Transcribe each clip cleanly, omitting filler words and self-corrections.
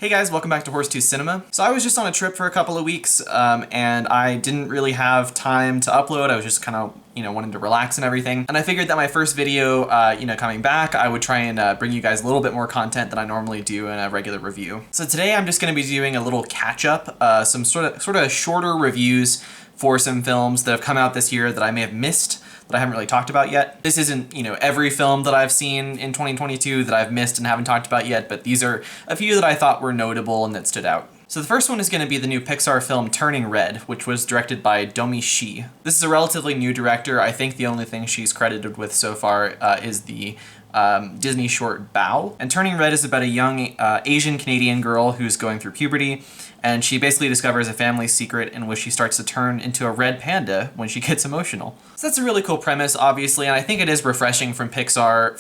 Hey guys, welcome back to Horsetooth Cinema. So I was just on a trip for a couple of weeks, and I didn't really have time to upload. I was just kind of, wanting to relax and everything. And I figured that my first video, coming back, I would try and bring you guys a little bit more content than I normally do in a regular review. So today I'm just going to be doing a little catch-up, some sort of shorter reviews for some films that have come out this year that I may have missed, that I haven't really talked about yet. This isn't, every film that I've seen in 2022 that I've missed and haven't talked about yet, but these are a few that I thought were notable and that stood out. So the first one is going to be the new Pixar film Turning Red, which was directed by Domee Shi. This is a relatively new director. I think the only thing she's credited with so far is the Disney short Bao. And Turning Red is about a young Asian Canadian girl who's going through puberty, and she basically discovers a family secret in which she starts to turn into a red panda when she gets emotional. So that's a really cool premise, obviously, and I think it is refreshing from Pixar,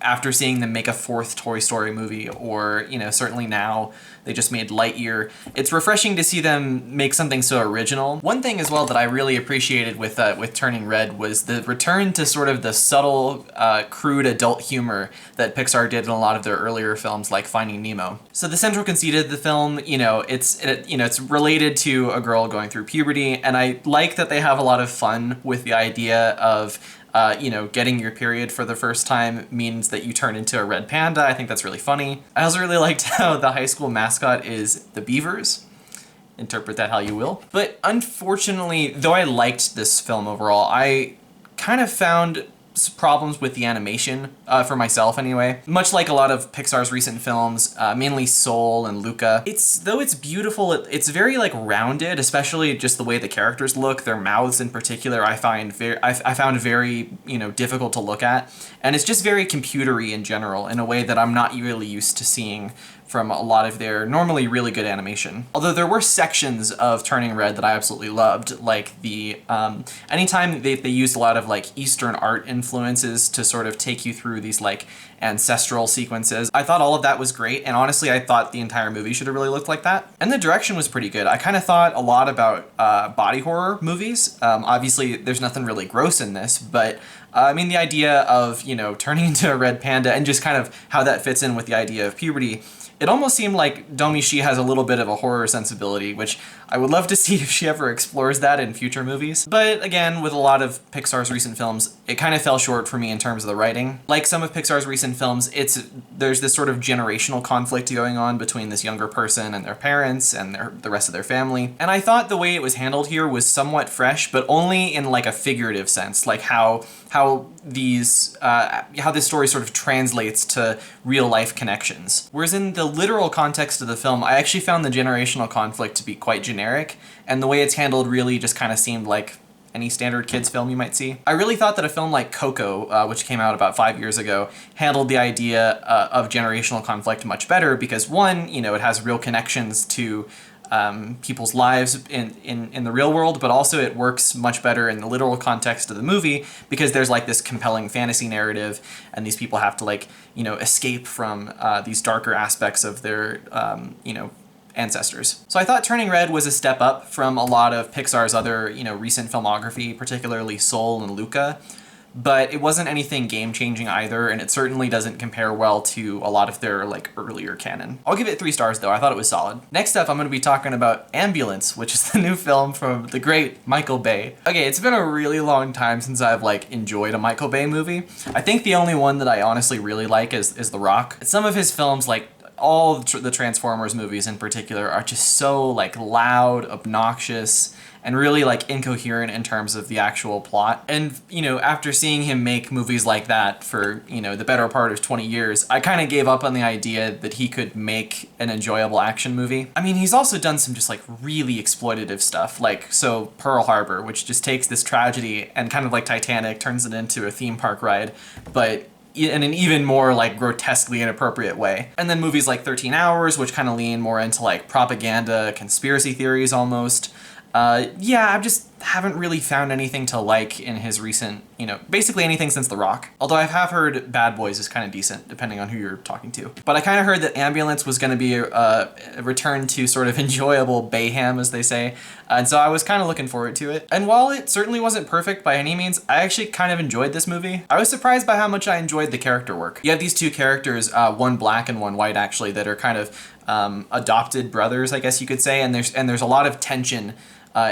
after seeing them make a fourth Toy Story movie, or, certainly now they just made Lightyear. It's refreshing to see them make something so original. One thing as well that I really appreciated with Turning Red was the return to sort of the subtle, crude adult humor that Pixar did in a lot of their earlier films, like Finding Nemo. So the central conceit of the film, it's related to a girl going through puberty, and I like that they have a lot of fun with the idea of getting your period for the first time means that you turn into a red panda. I think that's really funny. I also really liked how the high school mascot is the Beavers. Interpret that how you will. But unfortunately, though I liked this film overall, I kind of found problems with the animation, for myself anyway. Much like a lot of Pixar's recent films, mainly Soul and Luca. Though it's beautiful, it's very rounded, especially just the way the characters look. Their mouths in particular I found very difficult to look at. And it's just very computery in general, in a way that I'm not really used to seeing from a lot of their normally really good animation. Although there were sections of Turning Red that I absolutely loved, like anytime they used a lot of Eastern art influences to sort of take you through these ancestral sequences. I thought all of that was great, and honestly I thought the entire movie should have really looked like that. And the direction was pretty good. I kind of thought a lot about body horror movies. Obviously there's nothing really gross in this, but the idea of, turning into a red panda and just kind of how that fits in with the idea of puberty, it almost seemed like Domee Shi has a little bit of a horror sensibility, which I would love to see if she ever explores that in future movies. But again, with a lot of Pixar's recent films, it kind of fell short for me in terms of the writing. Like some of Pixar's recent films, there's this sort of generational conflict going on between this younger person and their parents and the rest of their family. And I thought the way it was handled here was somewhat fresh, but only in a figurative sense, like how this story sort of translates to real life connections. Whereas in the literal context of the film, I actually found the generational conflict to be quite generic, and the way it's handled really just kind of seemed like any standard kids film you might see. I really thought that a film like Coco, which came out about 5 years ago, handled the idea of generational conflict much better because one, it has real connections to people's lives in the real world, but also it works much better in the literal context of the movie because there's this compelling fantasy narrative, and these people have to escape from these darker aspects of their ancestors. So I thought Turning Red was a step up from a lot of Pixar's other recent filmography, particularly Soul and Luca. But it wasn't anything game-changing either, and it certainly doesn't compare well to a lot of their earlier canon. I'll give it 3 stars though. I thought it was solid. Next up, I'm going to be talking about Ambulance, which is the new film from the great Michael Bay. Okay, it's been a really long time since I've enjoyed a Michael Bay movie. I think the only one that I honestly really like is The Rock. Some of his films, all the Transformers movies in particular, are just so loud, obnoxious, and really incoherent in terms of the actual plot. And, after seeing him make movies like that for, the better part of 20 years, I kind of gave up on the idea that he could make an enjoyable action movie. He's also done some just really exploitative stuff, so Pearl Harbor, which just takes this tragedy and kind of like Titanic turns it into a theme park ride, but in an even more grotesquely inappropriate way. And then movies like 13 Hours, which kind of lean more into propaganda, conspiracy theories almost. Yeah, haven't really found anything to like in his recent, basically anything since The Rock. Although I have heard Bad Boys is kind of decent, depending on who you're talking to. But I kind of heard that Ambulance was going to be a return to sort of enjoyable bayham, as they say. And so I was kind of looking forward to it. And while it certainly wasn't perfect by any means, I actually kind of enjoyed this movie. I was surprised by how much I enjoyed the character work. You have these two characters, one black and one white actually, that are kind of adopted brothers, I guess you could say. And there's a lot of tension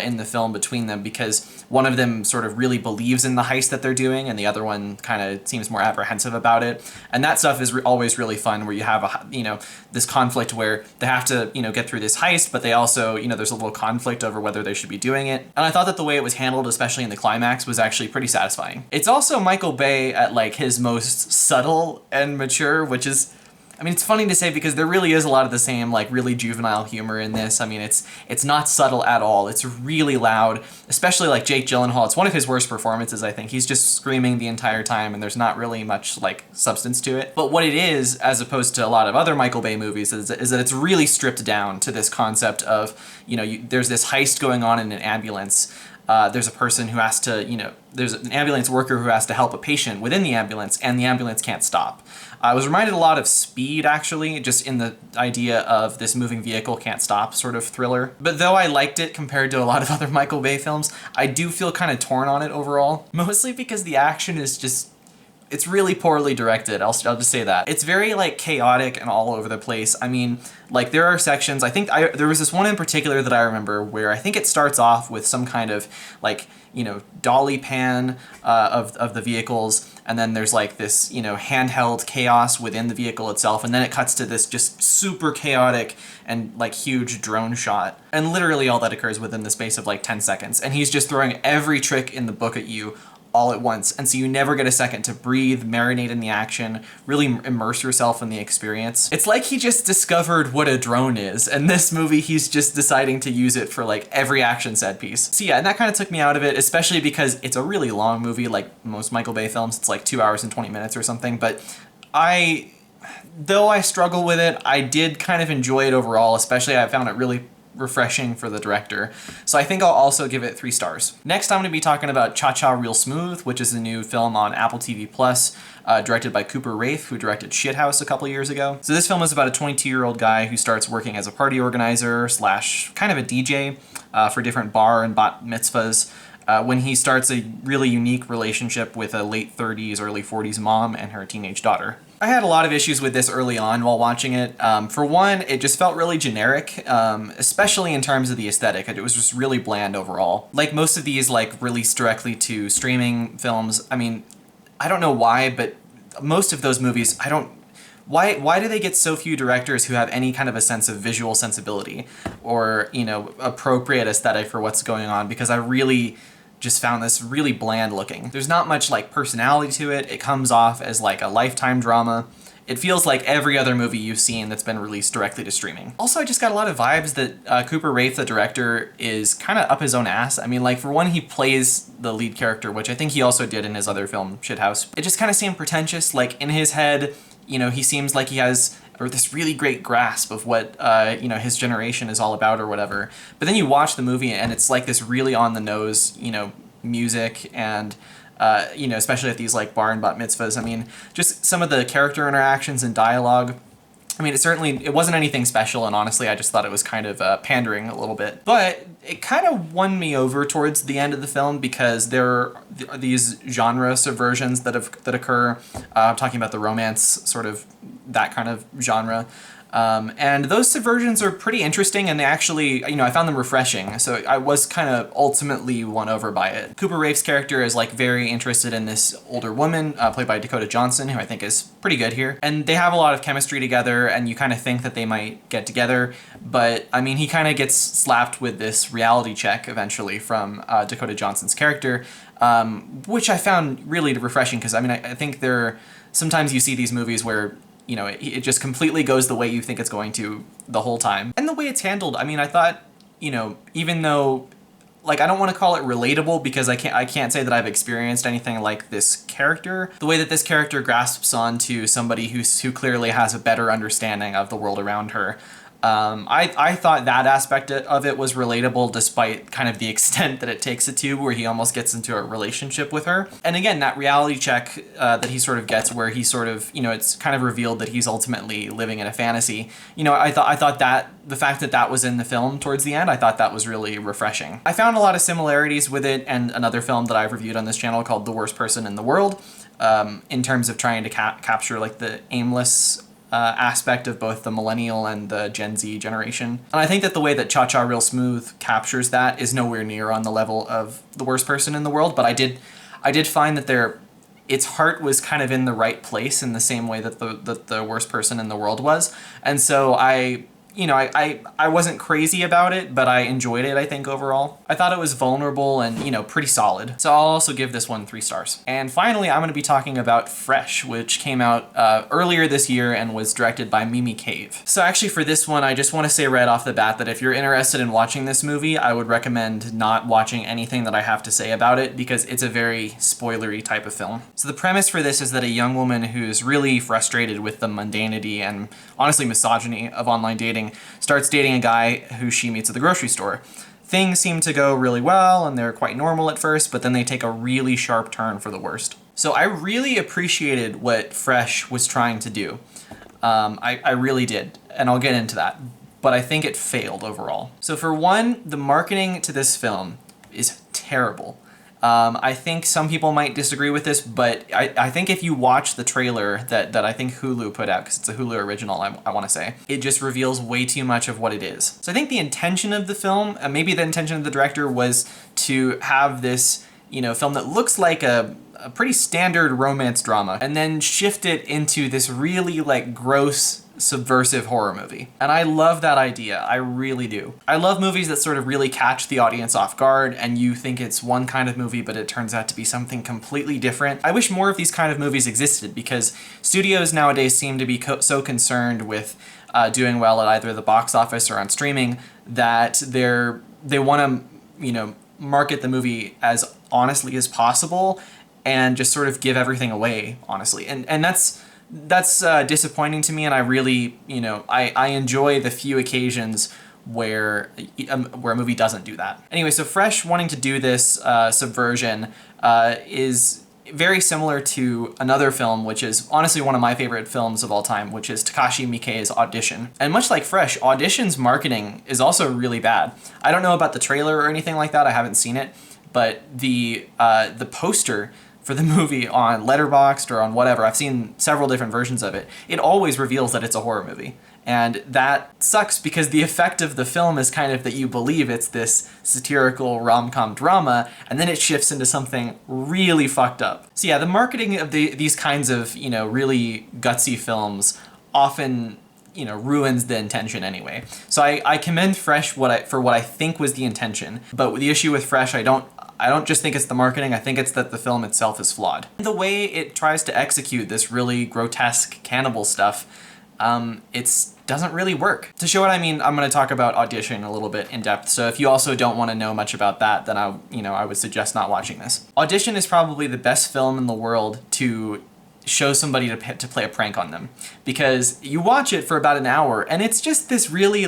in the film between them, because one of them sort of really believes in the heist that they're doing, and the other one kind of seems more apprehensive about it. And that stuff is always really fun, where you have this conflict where they have to get through this heist, but they also there's a little conflict over whether they should be doing it. And I thought that the way it was handled, especially in the climax, was actually pretty satisfying. It's also Michael Bay at like his most subtle and mature, which is, I mean, it's funny to say because there really is a lot of the same, like, really juvenile humor in this. I mean, it's not subtle at all. It's really loud, especially like Jake Gyllenhaal. It's one of his worst performances, I think. He's just screaming the entire time, and there's not really much, like, substance to it. But what it is, as opposed to a lot of other Michael Bay movies, is that it's really stripped down to this concept of, there's this heist going on in an ambulance. There's a person who has to, there's an ambulance worker who has to help a patient within the ambulance, and the ambulance can't stop. I was reminded a lot of Speed, actually, just in the idea of this moving vehicle can't stop sort of thriller. But though I liked it compared to a lot of other Michael Bay films, I do feel kind of torn on it overall. Mostly because the action is just, it's really poorly directed, I'll just say that. It's very, like, chaotic and all over the place. I mean, like, there are sections, I think there was this one in particular that I remember where I think it starts off with some kind of, like, dolly pan of the vehicles, and then there's like this, handheld chaos within the vehicle itself, and then it cuts to this just super chaotic and like huge drone shot. And literally all that occurs within the space of like 10 seconds. And he's just throwing every trick in the book at you all at once, and so you never get a second to breathe, marinate in the action, really immerse yourself in the experience. It's like he just discovered what a drone is, and this movie he's just deciding to use it for like every action set piece. So yeah, and that kind of took me out of it, especially because it's a really long movie, like most Michael Bay films. It's like 2 hours and 20 minutes or something, but though I struggle with it, I did kind of enjoy it overall, especially I found it really refreshing for the director. So I think I'll also give it 3 stars. Next, I'm going to be talking about Cha Cha Real Smooth, which is a new film on Apple TV+, directed by Cooper Raiff, who directed Shithouse a couple years ago. So this film is about a 22-year-old guy who starts working as a party organizer / kind of a DJ for different bar and bat mitzvahs, when he starts a really unique relationship with a late 30s, early 40s mom and her teenage daughter. I had a lot of issues with this early on while watching it. For one, it just felt really generic, especially in terms of the aesthetic. It was just really bland overall. Like most of these like released directly to streaming films, I mean, I don't know why, but most of those movies, why do they get so few directors who have any kind of a sense of visual sensibility or, appropriate aesthetic for what's going on? Because I really just found this really bland looking. There's not much like personality to it. It comes off as like a Lifetime drama. It feels like every other movie you've seen that's been released directly to streaming. Also, I just got a lot of vibes that Cooper Raiff, the director, is kind of up his own ass. I mean, like, for one, he plays the lead character, which I think he also did in his other film, Shithouse. It just kind of seemed pretentious. Like, in his head, he seems like he has this really great grasp of what, his generation is all about or whatever. But then you watch the movie and it's like this really on-the-nose, music and, especially at these like bar and bat mitzvahs. I mean, just some of the character interactions and dialogue. I mean, it wasn't anything special, and honestly, I just thought it was kind of pandering a little bit. But it kind of won me over towards the end of the film because there are these genre subversions that occur. I'm talking about the romance, sort of that kind of genre. And those subversions are pretty interesting, and they actually, I found them refreshing, so I was kind of ultimately won over by it. Cooper Raiff's character is like very interested in this older woman, played by Dakota Johnson, who I think is pretty good here. And they have a lot of chemistry together, and you kind of think that they might get together, but I mean, he kind of gets slapped with this reality check eventually from Dakota Johnson's character, which I found really refreshing, because I mean, I think sometimes you see these movies where it just completely goes the way you think it's going to the whole time. And the way it's handled, I mean, I thought, even though, like, I don't want to call it relatable because I can't say that I've experienced anything like this character. The way that this character grasps onto somebody who clearly has a better understanding of the world around her, I thought that aspect of it was relatable despite kind of the extent that it takes it to, where he almost gets into a relationship with her. And again, that reality check that he sort of gets, where he sort of, it's kind of revealed that he's ultimately living in a fantasy. I thought that the fact that that was in the film towards the end, I thought that was really refreshing. I found a lot of similarities with it and another film that I've reviewed on this channel called The Worst Person in the World, in terms of trying to capture like the aimless aspect of both the millennial and the Gen Z generation. And I think that the way that Cha Cha Real Smooth captures that is nowhere near on the level of The Worst Person in the World, but I did find that its heart was kind of in the right place in the same way that the Worst Person in the World was. And so I wasn't crazy about it, but I enjoyed it, I think, overall. I thought it was vulnerable and, pretty solid. So I'll also give this one 3 stars. And finally, I'm going to be talking about Fresh, which came out earlier this year and was directed by Mimi Cave. So actually for this one, I just want to say right off the bat that if you're interested in watching this movie, I would recommend not watching anything that I have to say about it because it's a very spoilery type of film. So the premise for this is that a young woman who's really frustrated with the mundanity and honestly misogyny of online dating starts dating a guy who she meets at the grocery store. Things seem to go really well and they're quite normal at first, but then they take a really sharp turn for the worst. So I really appreciated what Fresh was trying to do. I really did, and I'll get into that. But I think it failed overall. So for one, the marketing to this film is terrible. I think some people might disagree with this, but I think if you watch the trailer that I think Hulu put out, because it's a Hulu original, I want to say, it just reveals way too much of what it is. So I think the intention of the film, maybe the intention of the director, was to have this, film that looks like a pretty standard romance drama, and then shift it into this really gross, subversive horror movie. And I love that idea. I really do. I love movies that sort of really catch the audience off guard and you think it's one kind of movie, but it turns out to be something completely different. I wish more of these kind of movies existed because studios nowadays seem to be so concerned with doing well at either the box office or on streaming that they want to, market the movie as honestly as possible and just sort of give everything away, honestly. And that's disappointing to me, and I really, I enjoy the few occasions where a movie doesn't do that. Anyway, so Fresh wanting to do this subversion is very similar to another film, which is honestly one of my favorite films of all time, which is Takashi Miike's Audition. And much like Fresh, Audition's marketing is also really bad. I don't know about the trailer or anything like that, I haven't seen it, but the poster for the movie on Letterboxd or on whatever, I've seen several different versions of it, it always reveals that it's a horror movie. And that sucks because the effect of the film is kind of that you believe it's this satirical rom-com drama, and then it shifts into something really fucked up. So yeah, the marketing of these kinds of, really gutsy films often, ruins the intention anyway. So I commend Fresh for what I think was the intention, but the issue with Fresh, I don't just think it's the marketing, I think it's that the film itself is flawed. The way it tries to execute this really grotesque cannibal stuff, it doesn't really work. To show what I mean, I'm going to talk about Audition a little bit in depth, so if you also don't want to know much about that, then I would suggest not watching this. Audition is probably the best film in the world to show somebody to play a prank on them, because you watch it for about an hour, and it's just this really,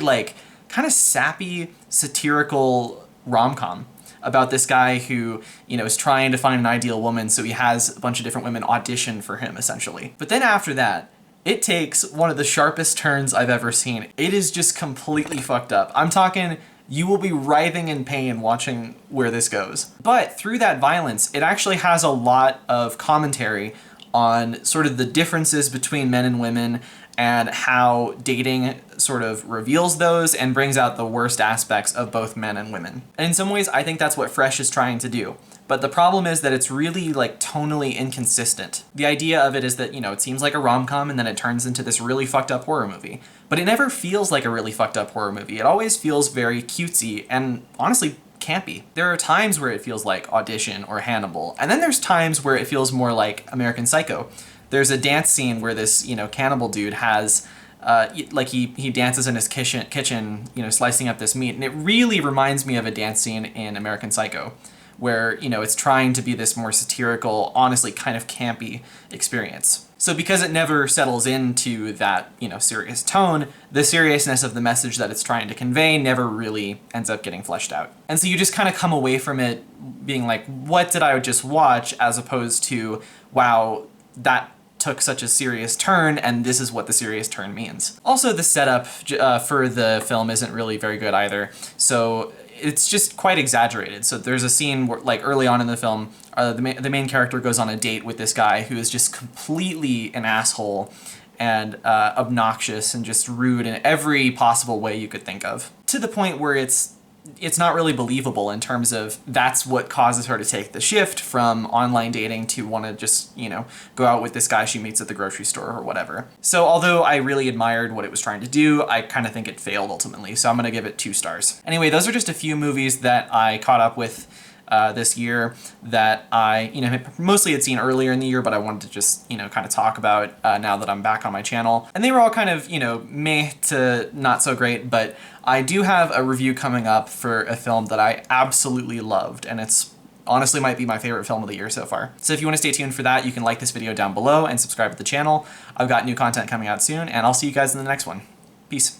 kind of sappy, satirical rom-com about this guy who, is trying to find an ideal woman, so he has a bunch of different women audition for him, essentially. But then after that, it takes one of the sharpest turns I've ever seen. It is just completely fucked up. I'm talking, you will be writhing in pain watching where this goes. But through that violence, it actually has a lot of commentary on sort of the differences between men and women and how dating sort of reveals those and brings out the worst aspects of both men and women. And in some ways, I think that's what Fresh is trying to do. But the problem is that it's really tonally inconsistent. The idea of it is that, it seems like a rom-com and then it turns into this really fucked up horror movie. But it never feels like a really fucked up horror movie. It always feels very cutesy and honestly campy. There are times where it feels like Audition or Hannibal, and then there's times where it feels more like American Psycho. There's a dance scene where this, cannibal dude has, he dances in his kitchen, slicing up this meat, and it really reminds me of a dance scene in American Psycho, where, you know, it's trying to be this more satirical, honestly kind of campy experience. So because it never settles into that, you know, serious tone, the seriousness of the message that it's trying to convey never really ends up getting fleshed out. And so you just kind of come away from it being like, what did I just watch? As opposed to, wow, that took such a serious turn, and this is what the serious turn means. Also, the setup for the film isn't really very good either. So it's just quite exaggerated. So there's a scene where, like early on in the film, the main character goes on a date with this guy who is just completely an asshole and obnoxious and just rude in every possible way you could think of. To the point where it's not really believable in terms of that's what causes her to take the shift from online dating to want to just, you know, go out with this guy she meets at the grocery store or whatever. So although I really admired what it was trying to do, I kind of think it failed ultimately, so I'm going to give it 2 stars. Anyway, those are just a few movies that I caught up with this year that I, you know, mostly had seen earlier in the year, but I wanted to just, you know, kind of talk about now that I'm back on my channel. And they were all kind of, you know, meh to not so great, but I do have a review coming up for a film that I absolutely loved, and it's honestly might be my favorite film of the year so far. So if you want to stay tuned for that, you can like this video down below and subscribe to the channel. I've got new content coming out soon, and I'll see you guys in the next one. Peace.